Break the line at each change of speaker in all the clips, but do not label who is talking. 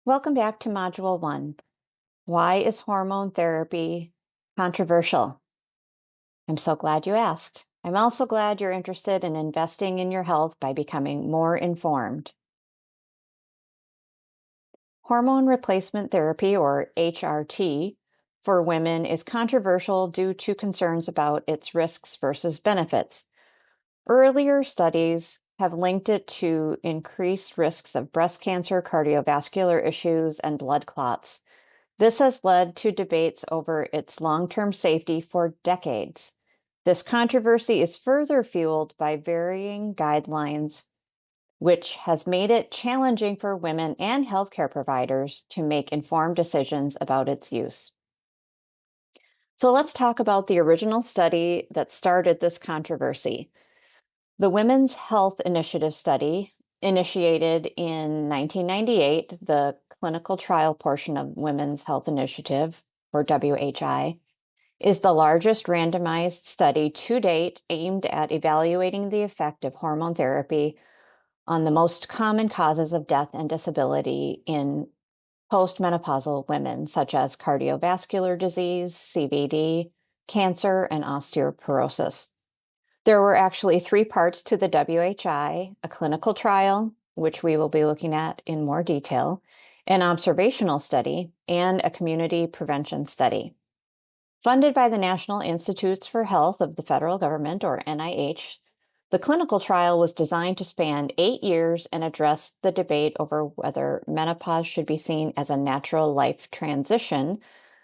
Welcome back to Module 1. Why is hormone therapy controversial? I'm so glad you asked. I'm also glad you're interested in investing in your health by becoming more informed. Hormone replacement therapy, or HRT, for women is controversial due to concerns about its risks versus benefits. Earlier studies have linked it to increased risks of breast cancer, cardiovascular issues, and blood clots. This has led to debates over its long-term safety for decades. This controversy is further fueled by varying guidelines, which has made it challenging for women and healthcare providers to make informed decisions about its use. So let's talk about the original study that started this controversy. The Women's Health Initiative study, initiated in 1998, the clinical trial portion of Women's Health Initiative, or WHI, is the largest randomized study to date aimed at evaluating the effect of hormone therapy on the most common causes of death and disability in postmenopausal women, such as cardiovascular disease, CVD, cancer, and osteoporosis. There were actually 3 parts to the WHI: a clinical trial, which we will be looking at in more detail, an observational study, and a community prevention study. Funded by the National Institutes for Health of the federal government, or NIH, the clinical trial was designed to span 8 years and address the debate over whether menopause should be seen as a natural life transition,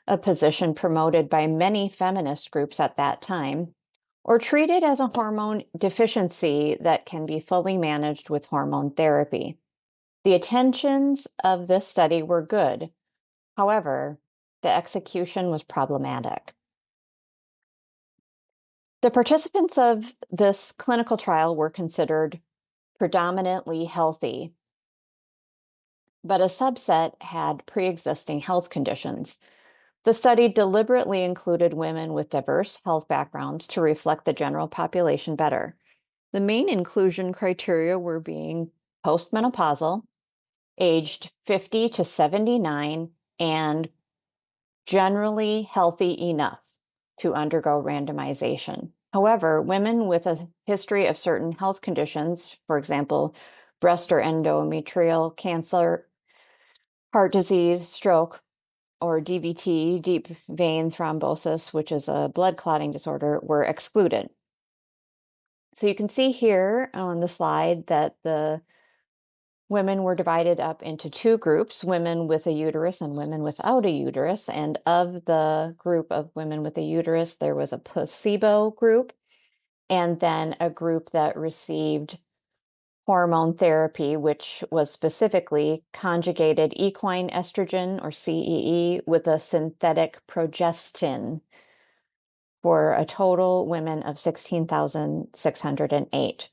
a position promoted by many feminist groups at that time, or treated as a hormone deficiency that can be fully managed with hormone therapy. The intentions of this study were good. However, the execution was problematic. The participants of this clinical trial were considered predominantly healthy, but a subset had pre-existing health conditions. The study deliberately included women with diverse health backgrounds to reflect the general population better. The main inclusion criteria were being postmenopausal, aged 50 to 79, and generally healthy enough to undergo randomization. However, women with a history of certain health conditions, for example, breast or endometrial cancer, heart disease, stroke, or DVT, deep vein thrombosis, which is a blood clotting disorder, were excluded. So you can see here on the slide that the women were divided up into 2 groups, women with a uterus and women without a uterus. And of the group of women with a uterus, there was a placebo group, and then a group that received hormone therapy, which was specifically conjugated equine estrogen, or CEE, with a synthetic progestin, for a total women of 16,608.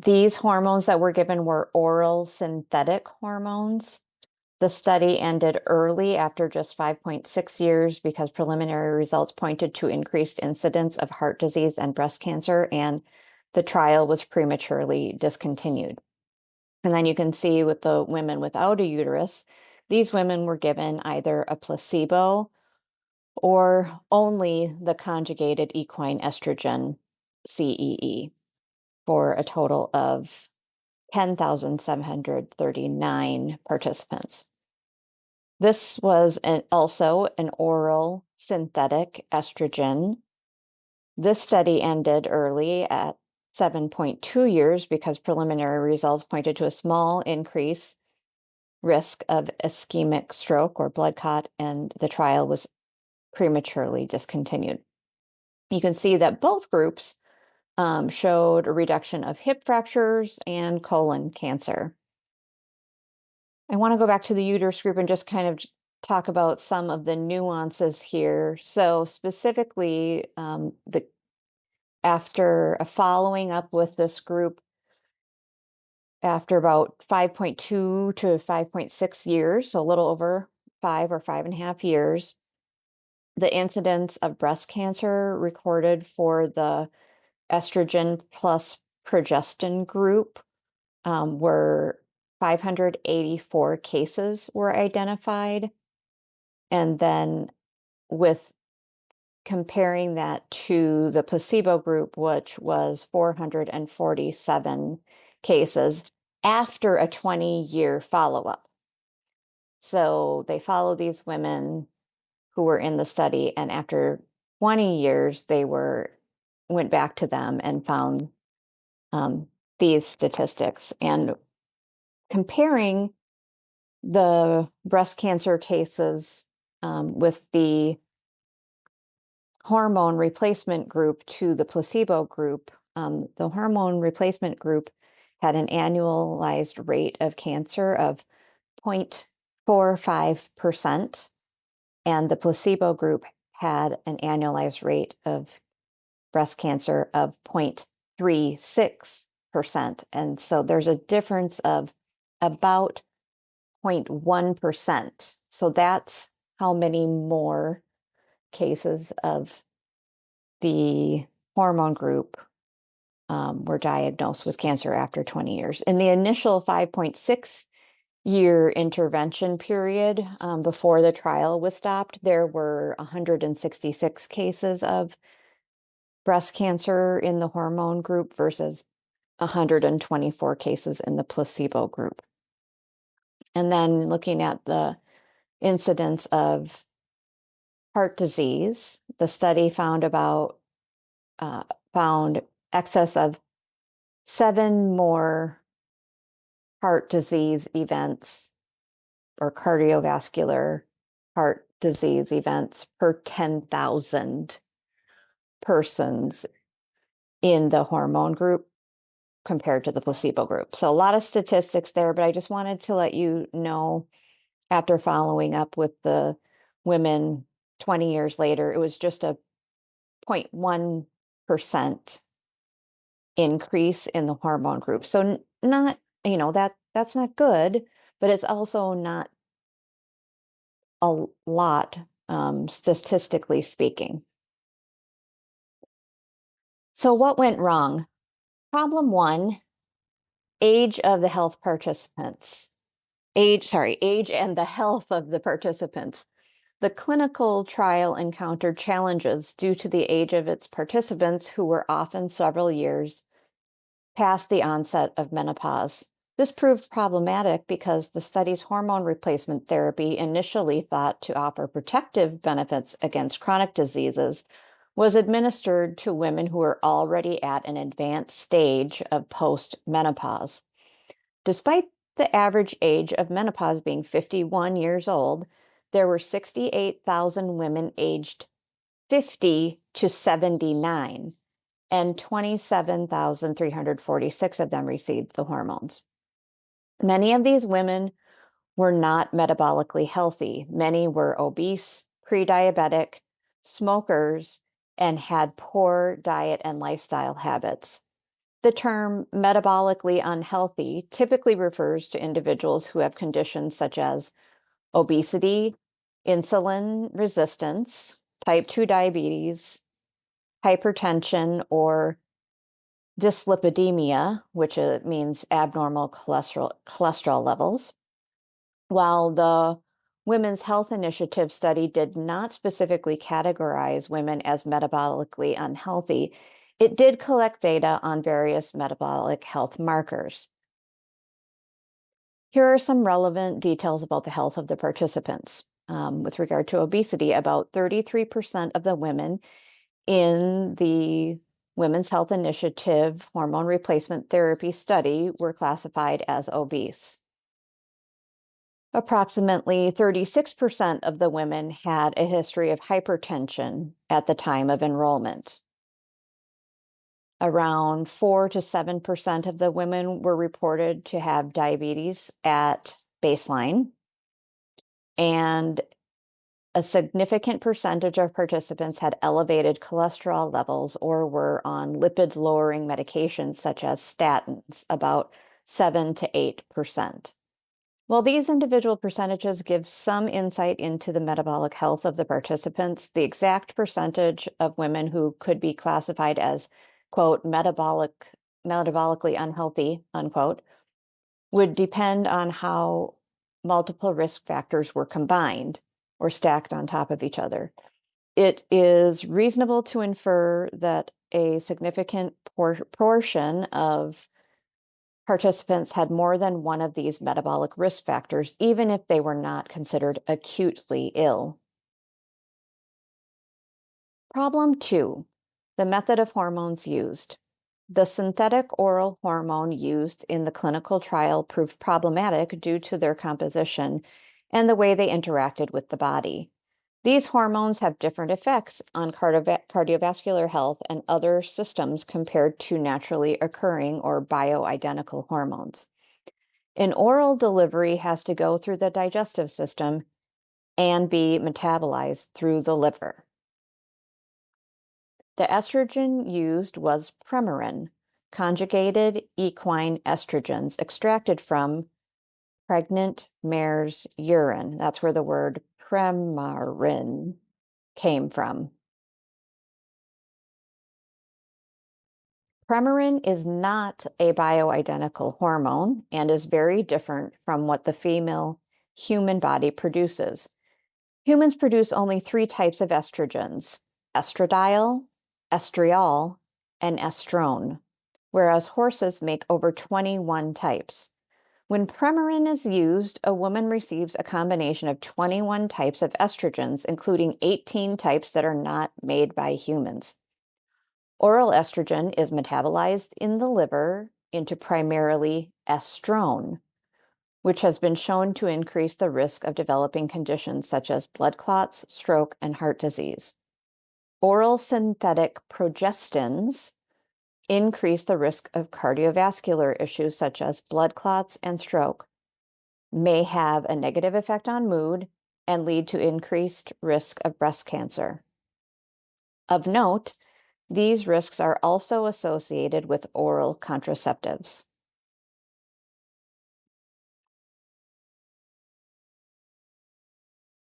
These hormones that were given were oral synthetic hormones. The study ended early after just 5.6 years because preliminary results pointed to increased incidence of heart disease and breast cancer, and the trial was prematurely discontinued. And then you can see with the women without a uterus, these women were given either a placebo or only the conjugated equine estrogen, CEE, for a total of 10,739 participants. This was also an oral synthetic estrogen. This study ended early at 7.2 years because preliminary results pointed to a small increase risk of ischemic stroke or blood clot, and the trial was prematurely discontinued. You can see that both groups showed a reduction of hip fractures and colon cancer. I want to go back to the uterus group and just kind of talk about some of the nuances here. So specifically, after following up with this group, after about 5.2 to 5.6 years, so a little over 5 or 5.5 years, the incidence of breast cancer recorded for the estrogen plus progestin group were 584 cases were identified. And then with comparing that to the placebo group, which was 447 cases after a 20-year follow-up. So they followed these women who were in the study, and after 20 years, they went back to them and found these statistics. And comparing the breast cancer cases with the hormone replacement group to the placebo group, the hormone replacement group had an annualized rate of cancer of 0.45%, and the placebo group had an annualized rate of breast cancer of 0.36%. And so there's a difference of about 0.1%. So that's how many more cases of the hormone group were diagnosed with cancer after 20 years. In the initial 5.6-year intervention period before the trial was stopped, there were 166 cases of breast cancer in the hormone group versus 124 cases in the placebo group. And then looking at the incidence of heart disease, the study found excess of 7 more heart disease events or cardiovascular heart disease events per 10,000 persons in the hormone group compared to the placebo group. So a lot of statistics there, but I just wanted to let you know, after following up with the women 20 years later, it was just a 0.1% increase in the hormone group. So not, that's not good, but it's also not a lot, statistically speaking. So what went wrong? Problem 1, age of the health participants. Age and the health of the participants. The clinical trial encountered challenges due to the age of its participants, who were often several years past the onset of menopause. This proved problematic because the study's hormone replacement therapy, initially thought to offer protective benefits against chronic diseases, was administered to women who were already at an advanced stage of post-menopause. Despite the average age of menopause being 51 years old, there were 68,000 women aged 50 to 79, and 27,346 of them received the hormones. Many of these women were not metabolically healthy. Many were obese, pre-diabetic, smokers, and had poor diet and lifestyle habits. The term metabolically unhealthy typically refers to individuals who have conditions such as obesity, insulin resistance, type 2 diabetes, hypertension, or dyslipidemia, which means abnormal cholesterol levels. While the Women's Health Initiative study did not specifically categorize women as metabolically unhealthy, it did collect data on various metabolic health markers. Here are some relevant details about the health of the participants. With regard to obesity, about 33% of the women in the Women's Health Initiative hormone replacement therapy study were classified as obese. Approximately 36% of the women had a history of hypertension at the time of enrollment. Around 4 to 7% of the women were reported to have diabetes at baseline, and a significant percentage of participants had elevated cholesterol levels or were on lipid-lowering medications such as statins, about 7 to 8%. While these individual percentages give some insight into the metabolic health of the participants, the exact percentage of women who could be classified as, quote, metabolically unhealthy, unquote, would depend on how multiple risk factors were combined or stacked on top of each other. It is reasonable to infer that a significant portion of participants had more than one of these metabolic risk factors, even if they were not considered acutely ill. Problem 2, the method of hormones used. The synthetic oral hormone used in the clinical trial proved problematic due to their composition and the way they interacted with the body. These hormones have different effects on cardiovascular health and other systems compared to naturally occurring or bioidentical hormones. An oral delivery has to go through the digestive system and be metabolized through the liver. The estrogen used was Premarin, conjugated equine estrogens extracted from pregnant mare's urine. That's where the word Premarin came from. Premarin is not a bioidentical hormone and is very different from what the female human body produces. Humans produce only 3 types of estrogens: estradiol, estriol, and estrone, whereas horses make over 21 types. When Premarin is used, a woman receives a combination of 21 types of estrogens, including 18 types that are not made by humans. Oral estrogen is metabolized in the liver into primarily estrone, which has been shown to increase the risk of developing conditions such as blood clots, stroke, and heart disease. Oral synthetic progestins increase the risk of cardiovascular issues such as blood clots and stroke, may have a negative effect on mood, and lead to increased risk of breast cancer. Of note, these risks are also associated with oral contraceptives.